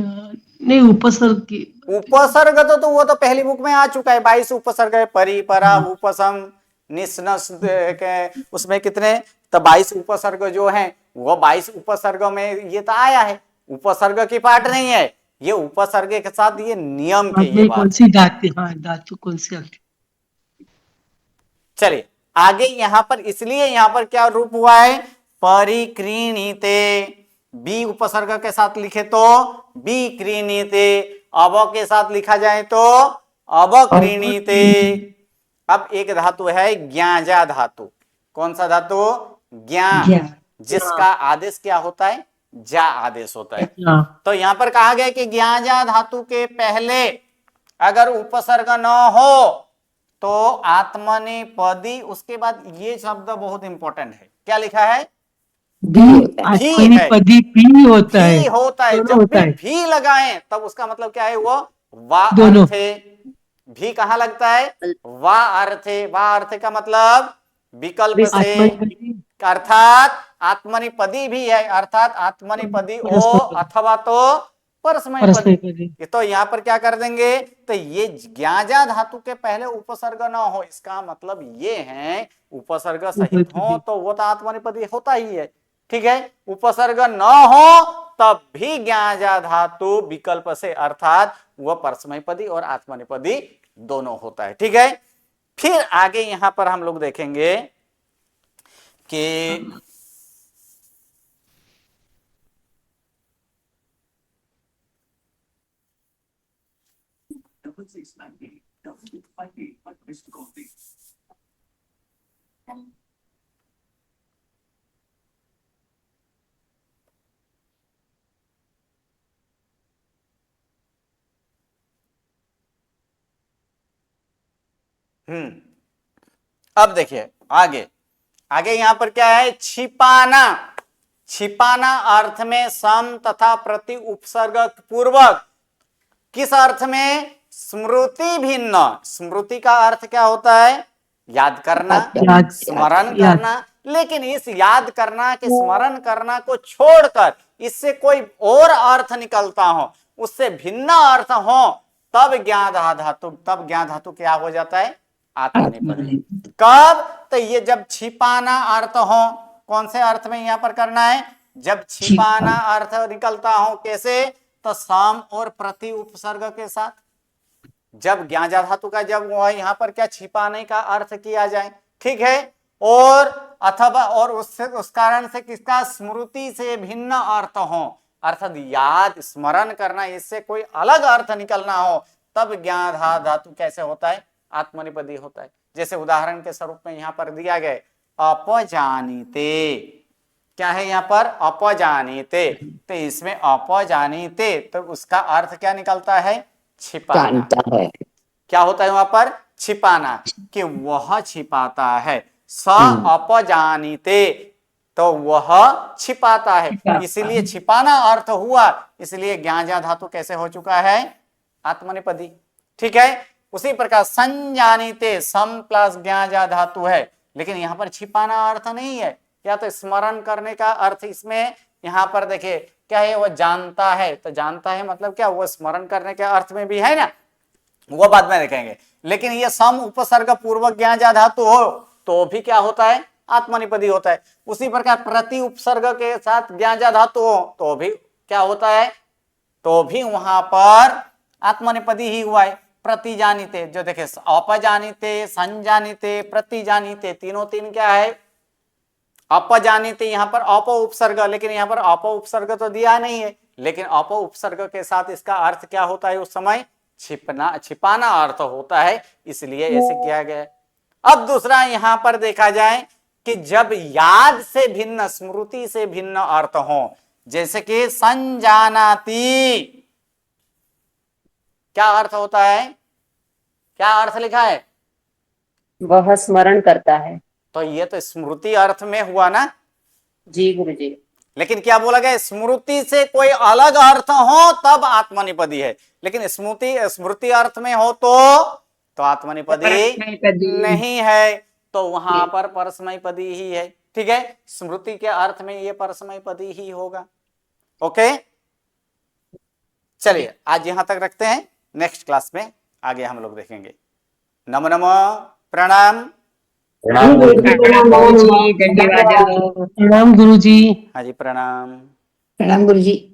नहीं उपसर्ग की, उपसर्ग तो वो तो पहली बुक में आ चुका है, 22 उपसर्ग है, परि, परा, उपसम, उसमें कितने, तो 22 उपसर्ग जो हैं वो 22 उपसर्ग में ये तो आया है, उपसर्ग की पार्ट नहीं है, ये उपसर्ग के साथ ये नियम के ये में कौन बात है। सी धातु, हाँ धातु कौन सी आती? चलिए आगे यहां पर, इसलिए यहां पर क्या रूप हुआ है, परिक्रीणीते, बी उपसर्ग के साथ लिखे तो विक्रीणीते, अब के साथ लिखा जाए तो अवक्रीणीते। अब एक धातु है ज्ञाजा धातु, कौन सा धातु, ज्ञा, जिसका आदेश क्या होता है, जा आदेश होता है। हाँ, तो यहां पर कहा गया कि ज्ञाजा धातु के पहले अगर उपसर्ग न हो तो आत्मनेपदी, उसके बाद ये शब्द बहुत इंपॉर्टेंट है, क्या लिखा है, भी होता है। भी है, पदी भी होता है, भी होता है, दोनों जब होता है, भी लगाएं तब उसका मतलब क्या है, वो वा दोनों। अर्थ है, भी कहां लगता है, वा अर्थ है, वा अर्थ का मतलब विकल्प से, आत्मनेपदी, अर्थात आत्मनिपदी भी है, अर्थात आत्मनिपदी ओ अथवा तो परस्मैपदी। परस्मैपदी। ये तो यहाँ पर क्या कर देंगे, तो ये ज्ञाजा धातु के पहले उपसर्ग ना हो, इसका मतलब ये है उपसर्ग सहित हो तो वो तो आत्मनिपदी होता ही है, ठीक है, उपसर्ग न हो तब भी ज्ञाजा धातु विकल्प से, अर्थात वह परस्मैपदी और आत्मनिपदी दोनों होता है, ठीक है। फिर आगे यहां पर हम लोग देखेंगे कि अब देखिए आगे, आगे यहां पर क्या है, छिपाना, छिपाना अर्थ में सम तथा प्रति उपसर्ग पूर्वक, किस अर्थ में, स्मृति भिन्न, स्मृति का अर्थ क्या होता है, याद करना, स्मरण करना, लेकिन इस याद करना के स्मरण करना को छोड़कर इससे कोई और अर्थ निकलता हो, उससे भिन्न अर्थ हो, तब ज्ञाधा धातु, तब ज्ञा धातु क्या हो जाता है, आत्मनेपदी। कब, तो ये जब छिपाना अर्थ हो, कौन से अर्थ में यहां पर करना है, जब छिपाना अर्थ निकलता हो, कैसे, तो सम और प्रति उपसर्ग के साथ, जब ज्ञाजा धातु का जब वह यहां पर क्या छिपाने का अर्थ किया जाए, ठीक है, और अथवा और उससे उस कारण से किसका, स्मृति से भिन्न अर्थ हो, अर्थात याद स्मरण करना, इससे कोई अलग अर्थ निकलना हो, तब ज्ञाधा धातु कैसे होता है, आत्मनिपदी होता है। जैसे उदाहरण के स्वरूप में यहां पर दिया गया अपजानीते, क्या है यहां पर, अपजानीते, तो इसमें अपजानीते तो उसका अर्थ क्या निकलता है, छिपाना, जानता है। क्या होता है वहां पर, छिपाना, कि वह छिपाता है, स अपजानीते तो वह छिपाता है, इसलिए छिपाना अर्थ हुआ, इसलिए ज्ञाजा धातु कैसे हो चुका है, आत्मनेपदी, ठीक है। उसी प्रकार संजानीते, सम प्लस ज्ञाजा धातु है, लेकिन यहां पर छिपाना अर्थ नहीं है, या तो स्मरण करने का अर्थ इसमें यहां पर देखिए क्या है, वह जानता है, तो जानता है मतलब क्या, वो स्मरण करने के अर्थ में भी है ना, वो बाद में देखेंगे, लेकिन ये सम उपसर्ग पूर्वक ज्ञाजा धातु हो तो भी क्या होता है, आत्मनिपदी होता है। उसी प्रकार प्रति उपसर्ग के साथ ज्ञाजा धातु हो तो भी क्या होता है, तो भी वहां पर आत्मनिपदी ही हुआ है। प्रति जानीते, जो देखे अपजानीते, संजानीते, प्रति जानीते, तीनों तीन क्या है, अपजानीते, यहां पर अप उपसर्ग, लेकिन यहां पर अप उपसर्ग तो दिया नहीं है, लेकिन अप उपसर्ग के साथ इसका अर्थ क्या होता है, उस समय छिपना, छिपाना अर्थ होता है, इसलिए ऐसे किया गया। अब दूसरा यहां पर देखा जाए कि जब याद से भिन्न, स्मृति से भिन्न अर्थ हो, जैसे कि संजानाति, क्या अर्थ होता है, क्या अर्थ लिखा है, वह स्मरण करता है। तो ये तो स्मृति अर्थ में हुआ ना, जी गुरुजी। लेकिन क्या बोला गया, स्मृति से कोई अलग अर्थ हो तब आत्मनिपदी है, लेकिन स्मृति अर्थ में हो तो आत्मनिपदी नहीं है, तो वहां पर परस्मैपदी ही है, ठीक है, स्मृति के अर्थ में ये परस्मैपदी ही होगा। ओके, चलिए आज यहां तक रखते हैं, नेक्स्ट क्लास में आगे हम लोग देखेंगे। नमो नमो, प्रणाम। प्रणाम गुरुजी। प्रणाम गुरुजी, धन्यवाद। प्रणाम गुरुजी। हाँ जी प्रणाम। प्रणाम गुरुजी।